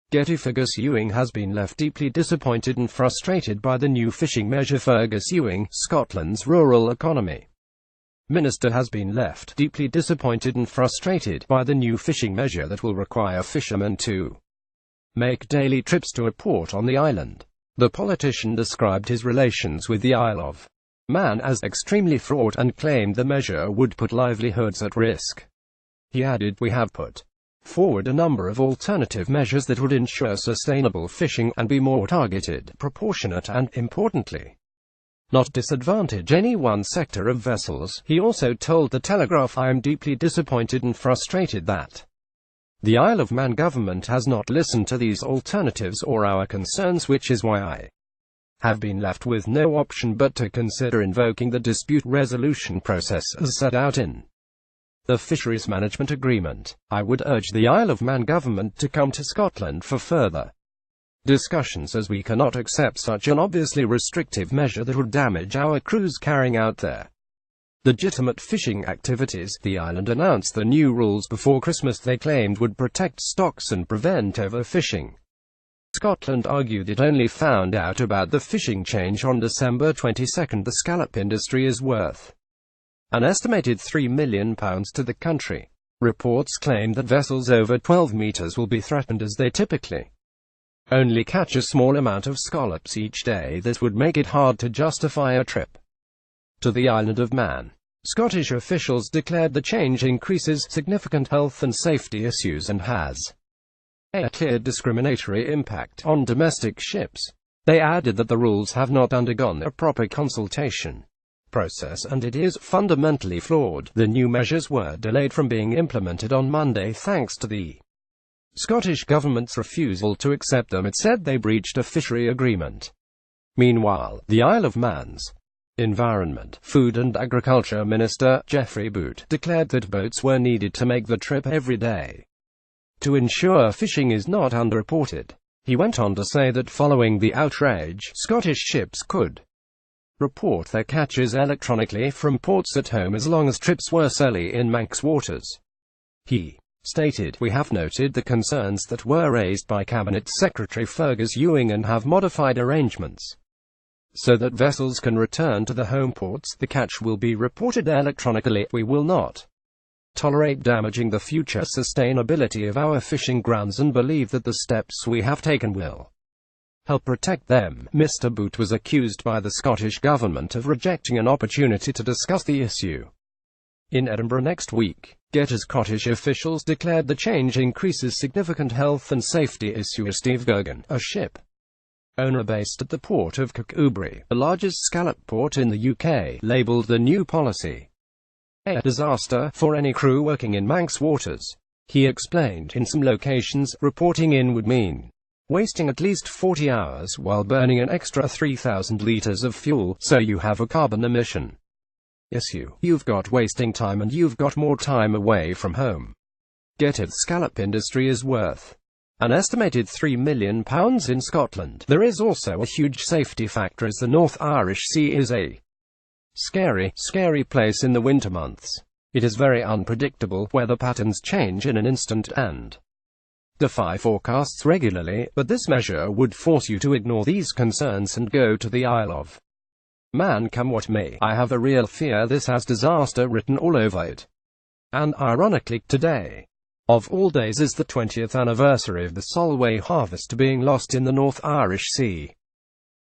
GettyFergus Ewing has been left deeply disappointed and frustrated by the new fishing measure Fergus Ewing, Scotland's rural economy. Minister has been left deeply disappointed and frustrated by the new fishing measure that will require fishermen to make daily trips to a port on the island. The politician described his relations with the Isle of Man as extremely fraught and claimed the measure would put livelihoods at risk. He added, "We have put forward a number of alternative measures that would ensure sustainable fishing and be more targeted, proportionate and, importantly, not disadvantage any one sector of vessels." He also told The Telegraph, "I am deeply disappointed and frustrated that the Isle of Man government has not listened to these alternatives or our concerns, which is why I have been left with no option but to consider invoking the dispute resolution process as set out in the Fisheries Management Agreement. I would urge the Isle of Man government to come to Scotland for further discussions, as we cannot accept such an obviously restrictive measure that would damage our crews carrying out their legitimate fishing activities." The island announced the new rules before Christmas they claimed would protect stocks and prevent overfishing. Scotland argued it only found out about the fishing change on December 22. The scallop industry is worth an estimated £3 million to the country. Reports claim that vessels over 12 meters will be threatened as they typically only catch a small amount of scallops each day. This would make it hard to justify a trip to the Island of Man. Scottish officials declared the change increases significant health and safety issues and has a clear discriminatory impact on domestic ships. They added that the rules have not undergone a proper consultation process and it is fundamentally flawed. The new measures were delayed from being implemented on Monday thanks to the Scottish government's refusal to accept them. It said they breached a fishery agreement. Meanwhile, the Isle of Man's Environment, Food and Agriculture Minister, Geoffrey Boot, declared that boats were needed to make the trip every day to ensure fishing is not underreported. He went on to say that following the outrage, Scottish ships could report their catches electronically from ports at home as long as trips were solely in Manx waters. He stated, "We have noted the concerns that were raised by Cabinet Secretary Fergus Ewing and have modified arrangements so that vessels can return to the home ports. The catch will be reported electronically. We will not tolerate damaging the future sustainability of our fishing grounds and believe that the steps we have taken will help protect them." Mr. Boot was accused by the Scottish government of rejecting an opportunity to discuss the issue in Edinburgh next week. Scottish officials declared the change increases significant health and safety issues. Steve Gergan, a ship owner based at the port of Cookubry, the largest scallop port in the UK, labelled the new policy a disaster for any crew working in Manx waters. He explained, "In some locations, reporting in would mean wasting at least 40 hours while burning an extra 3,000 litres of fuel, so you have a carbon emission issue. You've got wasting time and you've got more time away from home." The scallop industry is worth an estimated £3 million in Scotland. There is also a huge safety factor as the North Irish Sea is a scary place in the winter months. It is very unpredictable, weather patterns change in an instant and defy forecasts regularly, but this measure would force you to ignore these concerns and go to the Isle of Man come what may. "I have a real fear this has disaster written all over it." And ironically, today, of all days, is the 20th anniversary of the Solway harvest being lost in the North Irish Sea.